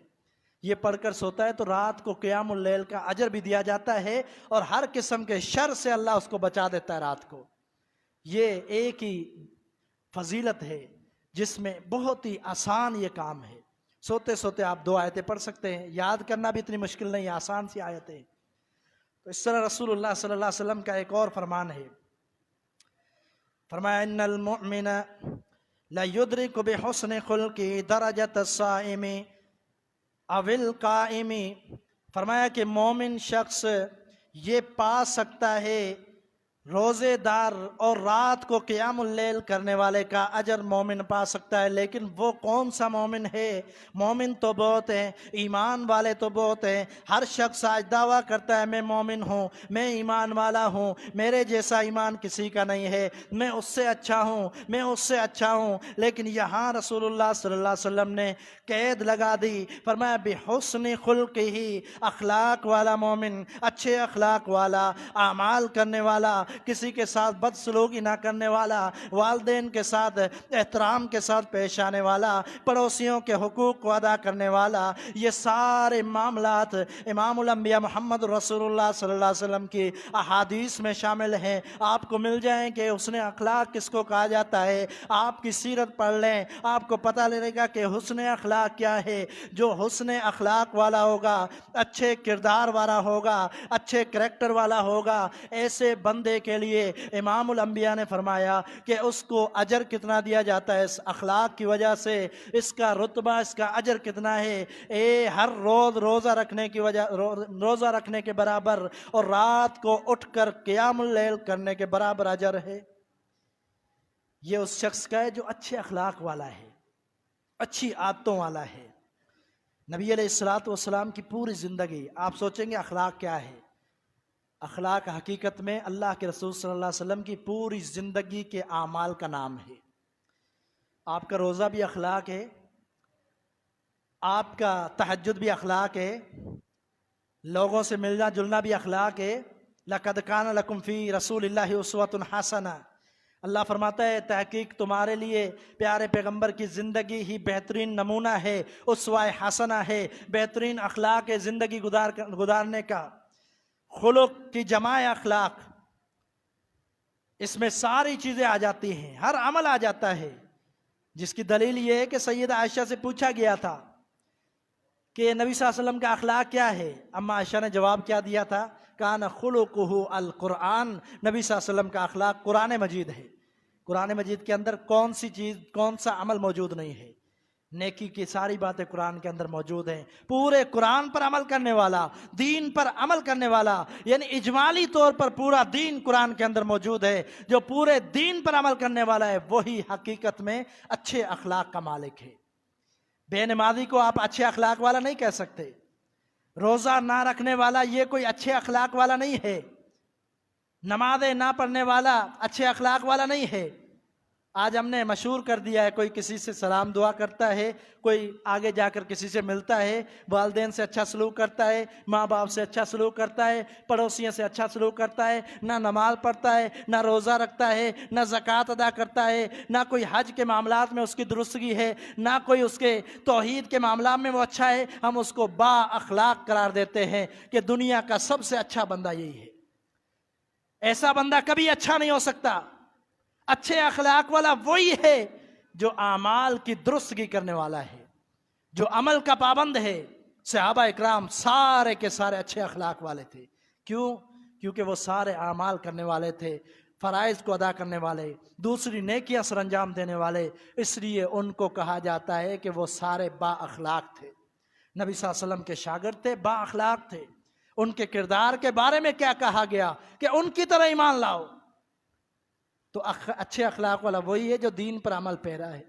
یہ پڑھ کر سوتا ہے تو رات کو قیام اللیل کا اجر بھی دیا جاتا ہے، اور ہر قسم کے شر سے اللہ اس کو بچا دیتا ہے رات کو۔ یہ ایک ہی فضیلت ہے جس میں بہت ہی آسان یہ کام ہے۔ سوتے سوتے آپ 2 آیتیں پڑھ سکتے ہیں، یاد کرنا بھی اتنی مشکل نہیں ہے، آسان سی آیتیں۔ تو اس طرح رسول اللہ صلی اللہ علیہ وسلم کا ایک اور فرمان ہے، فرمایا ان المؤمن لیدرک بحسن خلق درجۃ الصائم او القائم، فرمایا کہ مومن شخص یہ پا سکتا ہے روزے دار اور رات کو قیام اللیل کرنے والے کا اجر مومن پا سکتا ہے، لیکن وہ کون سا مومن ہے؟ مومن تو بہت ہیں، ایمان والے تو بہت ہیں۔ ہر شخص آج دعویٰ کرتا ہے میں مومن ہوں، میں ایمان والا ہوں، میرے جیسا ایمان کسی کا نہیں ہے، میں اس سے اچھا ہوں، میں اس سے اچھا ہوں۔ لیکن یہاں رسول اللہ صلی اللہ علیہ وسلم نے قید لگا دی، فرمایا بحسن خلق ہی، اخلاق والا مومن، اچھے اخلاق والا، اعمال کرنے والا، کسی کے ساتھ بد سلوکی نہ کرنے والا، والدین کے ساتھ احترام کے ساتھ پیش آنے والا، پڑوسیوں کے حقوق کو ادا کرنے والا، یہ سارے معاملات امام الانبیاء محمد رسول اللہ صلی اللہ علیہ وسلم کی احادیث میں شامل ہیں۔ آپ کو مل جائیں کہ حسن اخلاق کس کو کہا جاتا ہے، آپ کی سیرت پڑھ لیں، آپ کو پتہ لگے گا کہ حسن اخلاق کیا ہے۔ جو حسن اخلاق والا ہوگا، اچھے کردار والا ہوگا، اچھے کریکٹر والا ہوگا، ایسے بندے کے لیے امام الانبیاء نے فرمایا کہ اس کو اجر کتنا دیا جاتا ہے، اس اخلاق کی وجہ سے اس کا رتبہ، اس کا اجر کتنا ہے۔ ہر روز روزہ رکھنے کے برابر اور رات کو اٹھ کر قیام اللیل کرنے کے برابر اجر ہے۔ یہ اس شخص کا ہے جو اچھے اخلاق والا ہے، اچھی عادتوں والا ہے۔ نبی علیہ الصلوۃ والسلام کی پوری زندگی، آپ سوچیں گے اخلاق کیا ہے؟ اخلاق حقیقت میں اللہ کے رسول صلی اللہ علیہ وسلم کی پوری زندگی کے اعمال کا نام ہے۔ آپ کا روزہ بھی اخلاق ہے، آپ کا تہجد بھی اخلاق ہے، لوگوں سے ملنا جلنا بھی اخلاق ہے۔ لَقَدْ كَانَ لَكُمْ فِي رَسُولِ اللَّهِ أُسْوَةٌ حَسَنَةٌ، اللہ فرماتا ہے تحقیق تمہارے لیے پیارے پیغمبر کی زندگی ہی بہترین نمونہ ہے، اسوہ حسنہ ہے، بہترین اخلاق ہے زندگی گزارنے کا۔ خلق کی جمع اخلاق، اس میں ساری چیزیں آ جاتی ہیں، ہر عمل آ جاتا ہے، جس کی دلیل یہ ہے کہ سیدہ عائشہ سے پوچھا گیا تھا کہ نبی صلی اللہ علیہ وسلم کا اخلاق کیا ہے؟ اما عائشہ نے جواب کیا دیا تھا؟ کان خلقہ القرآن، نبی صلی اللہ علیہ وسلم کا اخلاق قرآن مجید ہے۔ قرآن مجید کے اندر کون سی چیز، کون سا عمل موجود نہیں ہے؟ نیکی کی ساری باتیں قرآن کے اندر موجود ہیں۔ پورے قرآن پر عمل کرنے والا، دین پر عمل کرنے والا، یعنی اجمالی طور پر پورا دین قرآن کے اندر موجود ہے۔ جو پورے دین پر عمل کرنے والا ہے وہی حقیقت میں اچھے اخلاق کا مالک ہے۔ بے نمازی کو آپ اچھے اخلاق والا نہیں کہہ سکتے، روزہ نہ رکھنے والا یہ کوئی اچھے اخلاق والا نہیں ہے، نمازیں نہ پڑھنے والا اچھے اخلاق والا نہیں ہے۔ آج ہم نے مشہور کر دیا ہے، کوئی کسی سے سلام دعا کرتا ہے، کوئی آگے جا کر کسی سے ملتا ہے، والدین سے اچھا سلوک کرتا ہے، ماں باپ سے اچھا سلوک کرتا ہے، پڑوسیوں سے اچھا سلوک کرتا ہے، نہ نماز پڑھتا ہے، نہ روزہ رکھتا ہے، نہ زکوٰۃ ادا کرتا ہے، نہ کوئی حج کے معاملات میں اس کی درستگی ہے، نہ کوئی اس کے توحید کے معاملات میں وہ اچھا ہے، ہم اس کو با اخلاق قرار دیتے ہیں کہ دنیا کا سب سے اچھا بندہ یہی ہے۔ ایسا بندہ کبھی اچھا نہیں ہو سکتا۔ اچھے اخلاق والا وہی ہے جو اعمال کی درستگی کرنے والا ہے، جو عمل کا پابند ہے۔ صحابہ اکرام سارے کے سارے اچھے اخلاق والے تھے۔ کیوں؟ کیونکہ وہ سارے اعمال کرنے والے تھے، فرائض کو ادا کرنے والے، دوسری نیکیاں سر انجام دینے والے، اس لیے ان کو کہا جاتا ہے کہ وہ سارے با اخلاق تھے۔ نبی صلی اللہ علیہ وسلم کے شاگرد تھے، با اخلاق تھے۔ ان کے کردار کے بارے میں کیا کہا گیا کہ ان کی طرح ایمان لاؤ۔ تو اچھے اخلاق والا وہی ہے جو دین پر عمل پیرا ہے،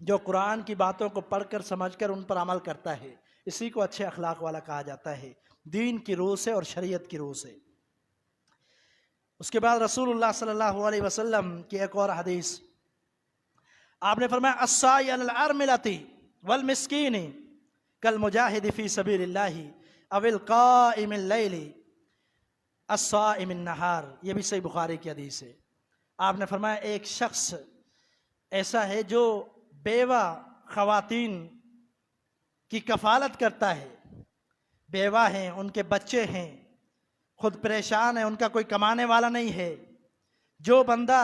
جو قرآن کی باتوں کو پڑھ کر سمجھ کر ان پر عمل کرتا ہے، اسی کو اچھے اخلاق والا کہا جاتا ہے، دین کی روح سے اور شریعت کی روح سے۔ اس کے بعد رسول اللہ صلی اللہ علیہ وسلم کی ایک اور حدیث، آپ نے فرمایا الساعی علی الارملۃ والمسکین کالمجاہد فی سبیل اللہ او القائم اللیل الصائم النہار، یہ بھی صحیح بخاری کی حدیث ہے۔ آپ نے فرمایا ایک شخص ایسا ہے جو بیوہ خواتین کی کفالت کرتا ہے، بیوہ ہیں، ان کے بچے ہیں، خود پریشان ہے، ان کا کوئی کمانے والا نہیں ہے، جو بندہ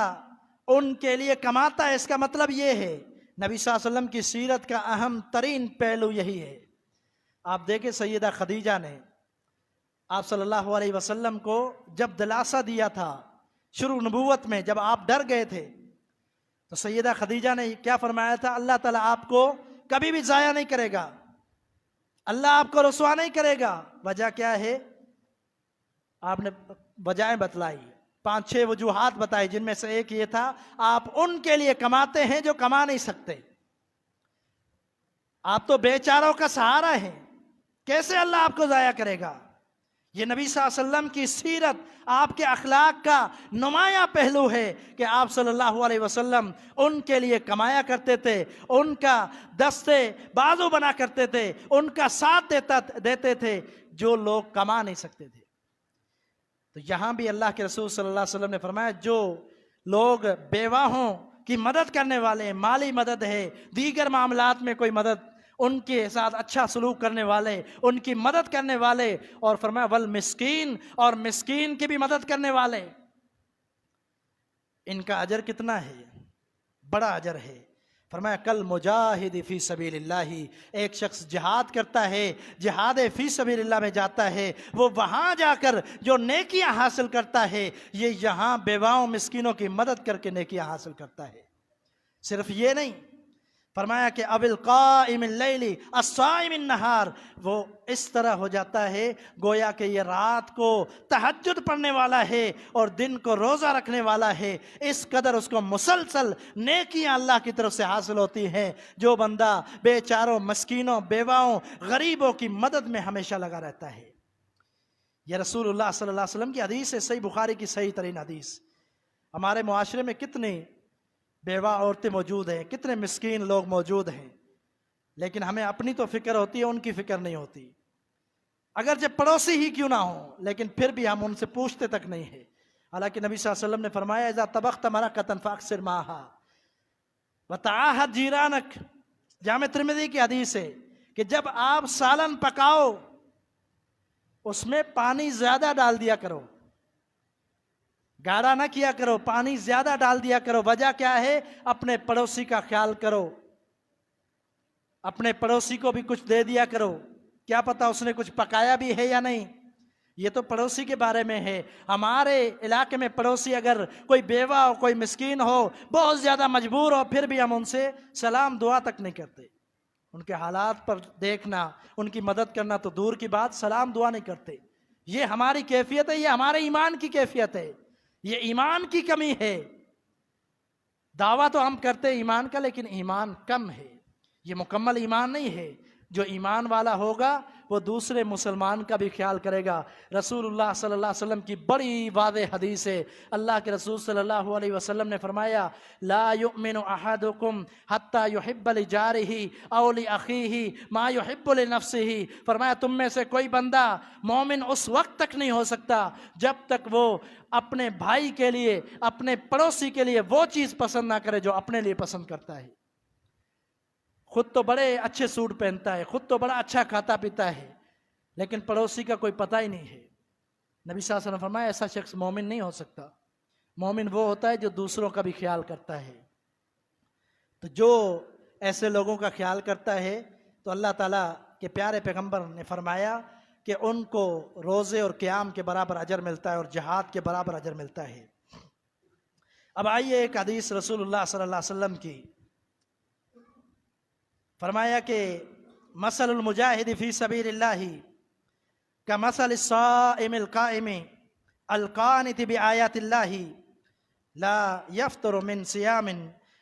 ان کے لیے کماتا ہے، اس کا مطلب یہ ہے، نبی صلی اللہ علیہ وسلم کی سیرت کا اہم ترین پہلو یہی ہے۔ آپ دیکھیں سیدہ خدیجہ نے آپ صلی اللہ علیہ وسلم کو جب دلاسا دیا تھا شروع نبوت میں، جب آپ ڈر گئے تھے تو سیدہ خدیجہ نے کیا فرمایا تھا؟ اللہ تعالیٰ آپ کو کبھی بھی ضائع نہیں کرے گا، اللہ آپ کو رسوا نہیں کرے گا۔ وجہ کیا ہے؟ آپ نے وجہیں بتلائی، 5-6 وجوہات بتائی، جن میں سے ایک یہ تھا آپ ان کے لیے کماتے ہیں جو کما نہیں سکتے، آپ تو بیچاروں کا سہارا ہیں، کیسے اللہ آپ کو ضائع کرے گا؟ یہ نبی صلی اللہ علیہ وسلم کی سیرت، آپ کے اخلاق کا نمایاں پہلو ہے کہ آپ صلی اللہ علیہ وسلم ان کے لیے کمایا کرتے تھے، ان کا دستے بازو بنا کرتے تھے، ان کا ساتھ دیتے تھے جو لوگ کما نہیں سکتے تھے۔ تو یہاں بھی اللہ کے رسول صلی اللہ علیہ وسلم نے فرمایا جو لوگ بیواہوں کی مدد کرنے والے ہیں، مالی مدد ہے، دیگر معاملات میں کوئی مدد، ان کے ساتھ اچھا سلوک کرنے والے، ان کی مدد کرنے والے، اور فرمایا والمسکین، اور مسکین کی بھی مدد کرنے والے، ان کا اجر کتنا ہے؟ بڑا اجر ہے۔ فرمایا کل مجاہد فی سبیل اللہ، ایک شخص جہاد کرتا ہے، جہاد فی سبیل اللہ میں جاتا ہے، وہ وہاں جا کر جو نیکیاں حاصل کرتا ہے، یہ یہاں بیواؤں مسکینوں کی مدد کر کے نیکیاں حاصل کرتا ہے۔ صرف یہ نہیں، فرمایا کہ اب القائم اللیل الصائم النہار، وہ اس طرح ہو جاتا ہے گویا کہ یہ رات کو تہجد پڑھنے والا ہے اور دن کو روزہ رکھنے والا ہے، اس قدر اس کو مسلسل نیکیاں اللہ کی طرف سے حاصل ہوتی ہیں۔ جو بندہ بیچاروں، مسکینوں، بیواؤں، غریبوں کی مدد میں ہمیشہ لگا رہتا ہے۔ یہ رسول اللہ صلی اللہ علیہ وسلم کی حدیث ہے، صحیح بخاری کی صحیح ترین حدیث۔ ہمارے معاشرے میں کتنی بیوہ عورتیں موجود ہیں، کتنے مسکین لوگ موجود ہیں، لیکن ہمیں اپنی تو فکر ہوتی ہے، ان کی فکر نہیں ہوتی، اگرچہ پڑوسی ہی کیوں نہ ہوں، لیکن پھر بھی ہم ان سے پوچھتے تک نہیں ہیں۔ حالانکہ نبی صلی اللہ علیہ وسلم نے فرمایا اذا طبخت مرقۃ فاکثر ماءھا وتعاہد جیرانک، جامع ترمذی کی حدیث ہے کہ جب آپ سالن پکاؤ اس میں پانی زیادہ ڈال دیا کرو، گاڑھا نہ کیا کرو، پانی زیادہ ڈال دیا کرو۔ وجہ کیا ہے؟ اپنے پڑوسی کا خیال کرو، اپنے پڑوسی کو بھی کچھ دے دیا کرو، کیا پتا اس نے کچھ پکایا بھی ہے یا نہیں۔ یہ تو پڑوسی کے بارے میں ہے۔ ہمارے علاقے میں پڑوسی اگر کوئی بیوہ ہو، کوئی مسکین ہو، بہت زیادہ مجبور ہو، پھر بھی ہم ان سے سلام دعا تک نہیں کرتے۔ ان کے حالات پر دیکھنا، ان کی مدد کرنا تو دور کی بات، سلام دعا نہیں کرتے۔ یہ ہماری کیفیت ہے، یہ ہمارے ایمان کی کیفیت ہے، یہ ایمان کی کمی ہے۔ دعویٰ تو ہم کرتے ایمان کا، لیکن ایمان کم ہے، یہ مکمل ایمان نہیں ہے۔ جو ایمان والا ہوگا وہ دوسرے مسلمان کا بھی خیال کرے گا۔ رسول اللہ صلی اللہ علیہ وسلم کی بڑی واضح حدیث ہے، اللہ کے رسول صلی اللہ علیہ وسلم نے فرمایا لا یؤمن احدکم حتی یحب لجارہ او لاخیہ ما یحب لنفسہ، فرمایا تم میں سے کوئی بندہ مومن اس وقت تک نہیں ہو سکتا جب تک وہ اپنے بھائی کے لیے، اپنے پڑوسی کے لیے وہ چیز پسند نہ کرے جو اپنے لیے پسند کرتا ہے۔ خود تو بڑے اچھے سوٹ پہنتا ہے، خود تو بڑا اچھا کھاتا پیتا ہے، لیکن پڑوسی کا کوئی پتہ ہی نہیں ہے۔ نبی صلی اللہ علیہ وسلم نے فرمایا ایسا شخص مومن نہیں ہو سکتا۔ مومن وہ ہوتا ہے جو دوسروں کا بھی خیال کرتا ہے۔ تو جو ایسے لوگوں کا خیال کرتا ہے تو اللہ تعالیٰ کے پیارے پیغمبر نے فرمایا کہ ان کو روزے اور قیام کے برابر اجر ملتا ہے اور جہاد کے برابر اجر ملتا ہے۔ اب آئیے ایک حدیث رسول اللہ صلی اللہ علیہ وسلم کی، فرمایا کہ مثل المجاہد فی سبیل اللہ کمثل الصائم القائم القانت بآیات اللہ لا یفتر من صیام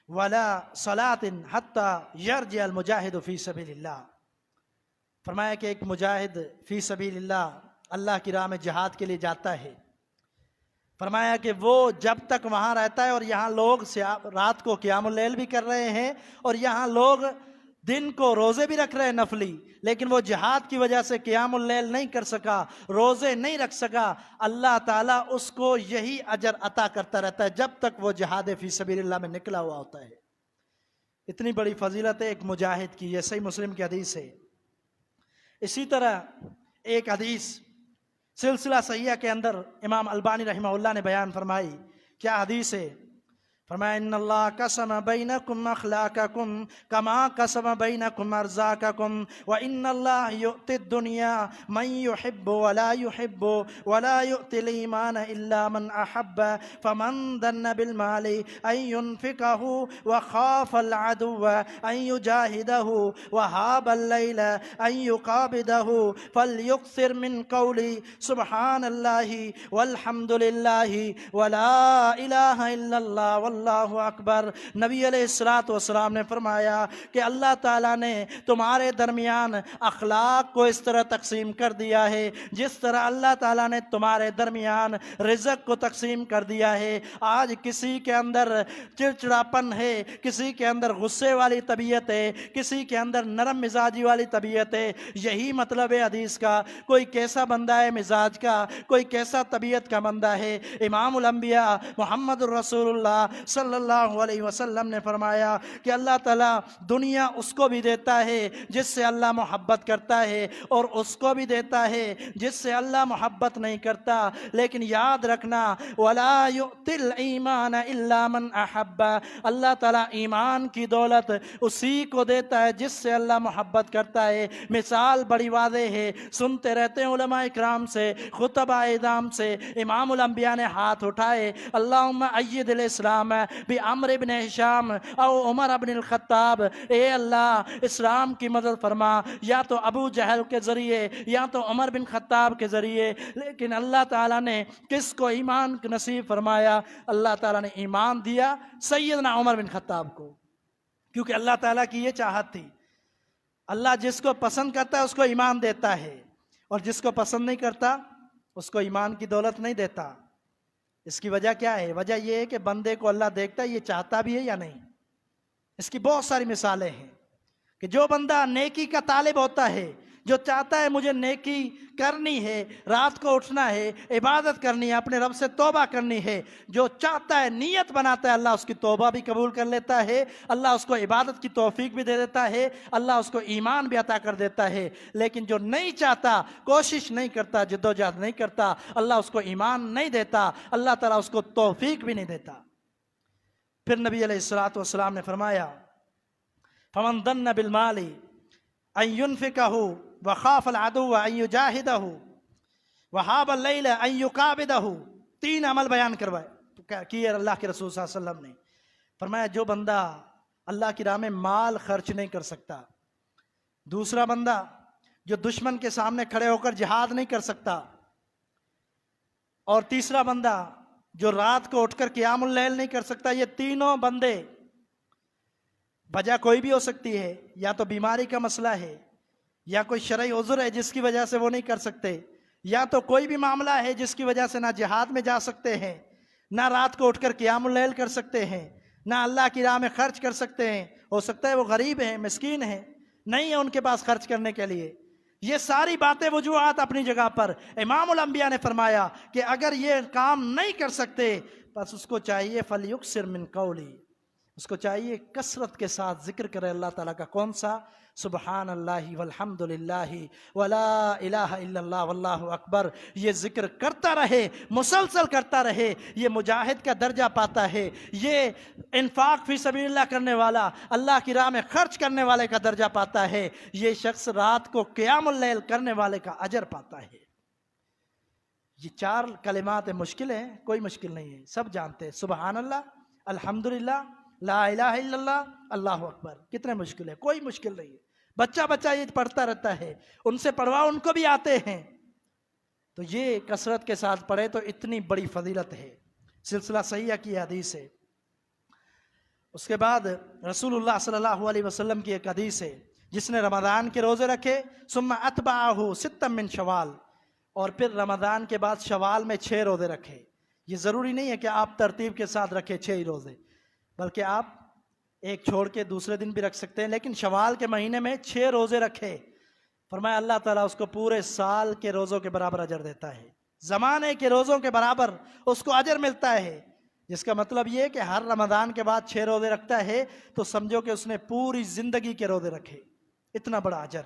ولا صلاة حتی یرجع المجاہد فی سبیل اللہ۔ فرمایا کہ ایک مجاہد فی سبیل اللہ، اللہ کی راہ میں جہاد کے لیے جاتا ہے، فرمایا کہ وہ جب تک وہاں رہتا ہے اور یہاں لوگ رات کو قیام اللیل بھی کر رہے ہیں اور یہاں لوگ دن کو روزے بھی رکھ رہے ہیں نفلی، لیکن وہ جہاد کی وجہ سے قیام اللیل نہیں کر سکا، روزے نہیں رکھ سکا، اللہ تعالیٰ اس کو یہی اجر عطا کرتا رہتا ہے جب تک وہ جہاد فی سبیل اللہ میں نکلا ہوا ہوتا ہے۔ اتنی بڑی فضیلت ہے ایک مجاہد کی، یہ صحیح مسلم کی حدیث ہے۔ اسی طرح ایک حدیث سلسلہ صحیحہ کے اندر امام البانی رحمہ اللہ نے بیان فرمائی، کیا حدیث ہے؟ فرمایا ان اللہ قسم بینکم اخلاقکم کما قسم بینکم ارزاقکم وان اللہ یؤتی الدنیا من یحب ولا یحب ولا یؤتی الایمان الا من احب فمن ظن بالمال ان ينفقه وخاف العدو ان يجاهده وهاب الليل ان يقابضه فليكثر من قولي سبحان الله والحمد لله ولا الہ الا اللہ اللہ اکبر۔ نبی علیہ الصلوۃ والسلام نے فرمایا کہ اللہ تعالیٰ نے تمہارے درمیان اخلاق کو اس طرح تقسیم کر دیا ہے جس طرح اللہ تعالیٰ نے تمہارے درمیان رزق کو تقسیم کر دیا ہے۔ آج کسی کے اندر چڑچڑاپن ہے، کسی کے اندر غصے والی طبیعت ہے، کسی کے اندر نرم مزاجی والی طبیعت ہے۔ یہی مطلب ہے حدیث کا، کوئی کیسا بندہ ہے مزاج کا، کوئی کیسا طبیعت کا بندہ ہے۔ امام الانبیاء محمد الرسول اللہ صلی اللہ علیہ وسلم نے فرمایا کہ اللہ تعالیٰ دنیا اس کو بھی دیتا ہے جس سے اللہ محبت کرتا ہے، اور اس کو بھی دیتا ہے جس سے اللہ محبت نہیں کرتا۔ لیکن یاد رکھنا وَلَا يُؤْتِ الْإِيمَانَ إِلَّا مَنْ أَحَبَّ، اللہ تعالیٰ ایمان کی دولت اسی کو دیتا ہے جس سے اللہ محبت کرتا ہے۔ مثال بڑی واضح ہے، سنتے رہتے ہیں علماء اکرام سے، خطبہ اعظام سے، امام الانبیاء نے ہاتھ اٹھائے، اللہم اید الاسلام بعمر بن ہشام او عمر بن الخطاب، اے اللہ اسلام کی مدد فرما، یا تو ابو جہل کے ذریعے یا تو عمر بن خطاب کے ذریعے۔ لیکن اللہ تعالیٰ نے کس کو ایمان نصیب فرمایا؟ اللہ تعالیٰ نے ایمان دیا سیدنا عمر بن خطاب کو، کیونکہ اللہ تعالیٰ کی یہ چاہت تھی۔ اللہ جس کو پسند کرتا ہے اس کو ایمان دیتا ہے، اور جس کو پسند نہیں کرتا اس کو ایمان کی دولت نہیں دیتا۔ اس کی وجہ کیا ہے؟ وجہ یہ ہے کہ بندے کو اللہ دیکھتا ہے یہ چاہتا بھی ہے یا نہیں۔ اس کی بہت ساری مثالیں ہیں کہ جو بندہ نیکی کا طالب ہوتا ہے، جو چاہتا ہے مجھے نیکی کرنی ہے، رات کو اٹھنا ہے، عبادت کرنی ہے، اپنے رب سے توبہ کرنی ہے، جو چاہتا ہے نیت بناتا ہے، اللہ اس کی توبہ بھی قبول کر لیتا ہے، اللہ اس کو عبادت کی توفیق بھی دے دیتا ہے، اللہ اس کو ایمان بھی عطا کر دیتا ہے۔ لیکن جو نہیں چاہتا، کوشش نہیں کرتا، جدوجہد نہیں کرتا، اللہ اس کو ایمان نہیں دیتا، اللہ تعالیٰ اس کو توفیق بھی نہیں دیتا۔ پھر نبی علیہ الصلوۃ والسلام نے فرمایا فَمَنْ ظَنَّ بِالْمَالِ أَنْ يُنْفِقَهُ وَخَافَ الْعَدُوَّ أَنْ يُجَاهِدَهُ وَهَابَ اللَّيْلَ أَنْ يُقَابِضَهُ، تین عمل بیان کروائے کیے اللہ کے رسول صلی اللہ علیہ وسلم نے۔ فرمایا جو بندہ اللہ کی راہ میں مال خرچ نہیں کر سکتا، دوسرا بندہ جو دشمن کے سامنے کھڑے ہو کر جہاد نہیں کر سکتا، اور تیسرا بندہ جو رات کو اٹھ کر قیام اللیل نہیں کر سکتا، یہ تینوں بندے، وجہ کوئی بھی ہو سکتی ہے، یا تو بیماری کا مسئلہ ہے، یا کوئی شرعی عذر ہے جس کی وجہ سے وہ نہیں کر سکتے، یا تو کوئی بھی معاملہ ہے جس کی وجہ سے نہ جہاد میں جا سکتے ہیں، نہ رات کو اٹھ کر قیام اللیل کر سکتے ہیں، نہ اللہ کی راہ میں خرچ کر سکتے ہیں۔ ہو سکتا ہے وہ غریب ہیں، مسکین ہیں، نہیں ہے ان کے پاس خرچ کرنے کے لیے۔ یہ ساری باتیں وجوہات اپنی جگہ پر، امام الانبیاء نے فرمایا کہ اگر یہ کام نہیں کر سکتے بس اس کو چاہیے فَلْيُكْثِرْ مِنْ قَوْلِهِ، اس کو چاہیے کثرت کے ساتھ ذکر کرے اللہ تعالیٰ کا۔ کون سا؟ سبحان اللہ والحمد للہ ولا الہ الا اللہ واللہ اکبر۔ یہ ذکر کرتا رہے، مسلسل کرتا رہے، یہ مجاہد کا درجہ پاتا ہے، یہ انفاق فی سبیل اللہ کرنے والا، اللہ کی راہ میں خرچ کرنے والے کا درجہ پاتا ہے، یہ شخص رات کو قیام اللیل کرنے والے کا اجر پاتا ہے۔ یہ چار کلمات مشکل ہیں؟ کوئی مشکل نہیں ہے، سب جانتے ہیں۔ سبحان اللہ، الحمدللہ، لا الہ الا اللہ، اللہ اکبر۔ کتنے مشکل ہے؟ کوئی مشکل نہیں ہے۔ بچہ یہ پڑھتا رہتا ہے، ان سے پڑھواؤ، ان کو بھی آتے ہیں، تو یہ کثرت کے ساتھ پڑھے تو اتنی بڑی فضیلت ہے۔ سلسلہ صحیحہ کی حدیث ہے۔ اس کے بعد رسول اللہ صلی اللہ علیہ وسلم کی ایک حدیث ہے، جس نے رمضان کے روزے رکھے ثم اتبعہ ستا من شوال، اور پھر رمضان کے بعد شوال میں 6 روزے رکھے۔ یہ ضروری نہیں ہے کہ آپ ترتیب کے ساتھ رکھے 6 روزے، بلکہ آپ ایک چھوڑ کے دوسرے دن بھی رکھ سکتے ہیں، لیکن شوال کے مہینے میں 6 روزے رکھے۔ فرمایا اللہ تعالیٰ اس کو پورے سال کے روزوں کے برابر اجر دیتا ہے، زمانے کے روزوں کے برابر اس کو اجر ملتا ہے۔ جس کا مطلب یہ ہے کہ ہر رمضان کے بعد 6 روزے رکھتا ہے تو سمجھو کہ اس نے پوری زندگی کے روزے رکھے، اتنا بڑا اجر۔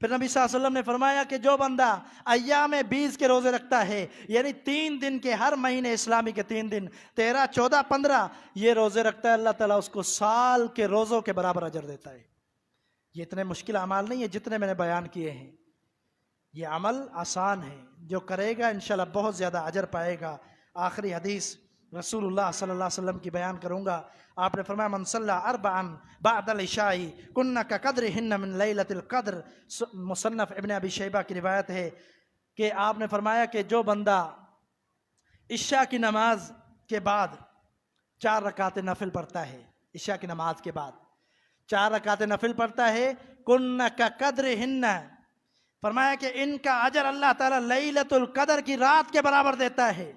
پھر نبی صلی اللہ علیہ وسلم نے فرمایا کہ جو بندہ ایام 20 کے روزے رکھتا ہے، یعنی 3 دن کے، ہر مہینے اسلامی کے 3 دن، 13، 14، 15 یہ روزے رکھتا ہے، اللہ تعالیٰ اس کو سال کے روزوں کے برابر اجر دیتا ہے۔ یہ اتنے مشکل اعمال نہیں ہے جتنے میں نے بیان کیے ہیں، یہ عمل آسان ہے، جو کرے گا انشاءاللہ بہت زیادہ اجر پائے گا۔ آخری حدیث رسول اللہ صلی اللہ علیہ وسلم کی بیان کروں گا۔ آپ نے فرمایا من صلی اربعا بعد العشاء کن کقدرہن من لیلۃ القدر، مصنف ابن ابی شیبہ کی روایت ہے کہ آپ نے فرمایا کہ جو بندہ عشاء کی نماز کے بعد 4 رکعت نفل پڑھتا ہے، عشاء کی نماز کے بعد 4 رکعت نفل پڑھتا ہے، کن کقدرہن، فرمایا کہ ان کا اجر اللہ تعالیٰ لیلۃ القدر کی رات کے برابر دیتا ہے۔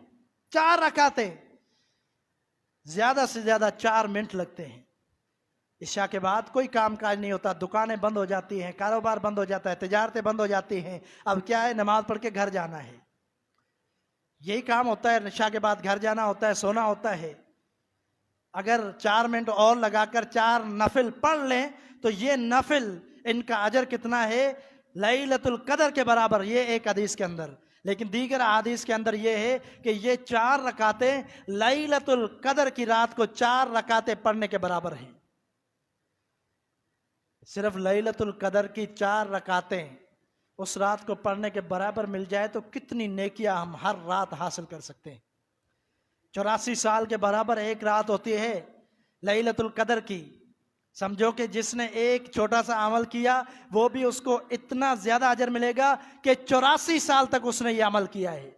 4 رکعتیں، زیادہ سے زیادہ 4 منٹ لگتے ہیں۔ عشاء کے بعد کوئی کام کاج نہیں ہوتا، دکانیں بند ہو جاتی ہیں، کاروبار بند ہو جاتا ہے، تجارتیں بند ہو جاتی ہیں، اب کیا ہے، نماز پڑھ کے گھر جانا ہے، یہی کام ہوتا ہے، عشاء کے بعد گھر جانا ہوتا ہے، سونا ہوتا ہے۔ اگر 4 منٹ اور لگا کر 4 نفل پڑھ لیں تو یہ نفل ان کا اجر کتنا ہے، لیلۃ القدر کے برابر، یہ ایک حدیث کے اندر۔ لیکن دیگر احادیث کے اندر یہ ہے کہ یہ 4 رکعتیں لیلۃ القدر کی رات کو 4 رکعتیں پڑھنے کے برابر ہیں۔ صرف لیلۃ القدر کی 4 رکعتیں اس رات کو پڑھنے کے برابر مل جائے تو کتنی نیکیاں ہم ہر رات حاصل کر سکتے ہیں۔ 84 سال کے برابر ایک رات ہوتی ہے لیلۃ القدر کی۔ سمجھو کہ جس نے ایک چھوٹا سا عمل کیا وہ بھی اس کو اتنا زیادہ اجر ملے گا کہ 84 سال تک اس نے یہ عمل کیا ہے۔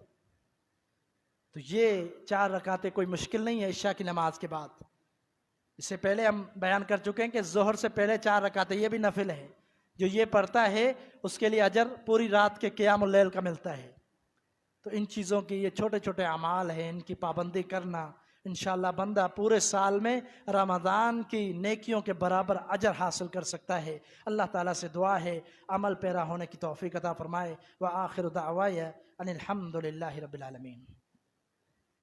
تو یہ 4 رکعتیں کوئی مشکل نہیں ہے عشاء کی نماز کے بعد۔ اس سے پہلے ہم بیان کر چکے ہیں کہ ظہر سے پہلے 4 رکعتیں، یہ بھی نفل ہے، جو یہ پڑھتا ہے اس کے لیے اجر پوری رات کے قیام اللیل کا ملتا ہے۔ تو ان چیزوں کی، یہ چھوٹے چھوٹے اعمال ہیں، ان کی پابندی کرنا، انشاءاللہ بندہ پورے سال میں رمضان کی نیکیوں کے برابر اجر حاصل کر سکتا ہے۔ اللہ تعالیٰ سے دعا ہے عمل پیرا ہونے کی توفیق عطا فرمائے۔ وآخر دعوایا ان الحمد للہ رب العالمین۔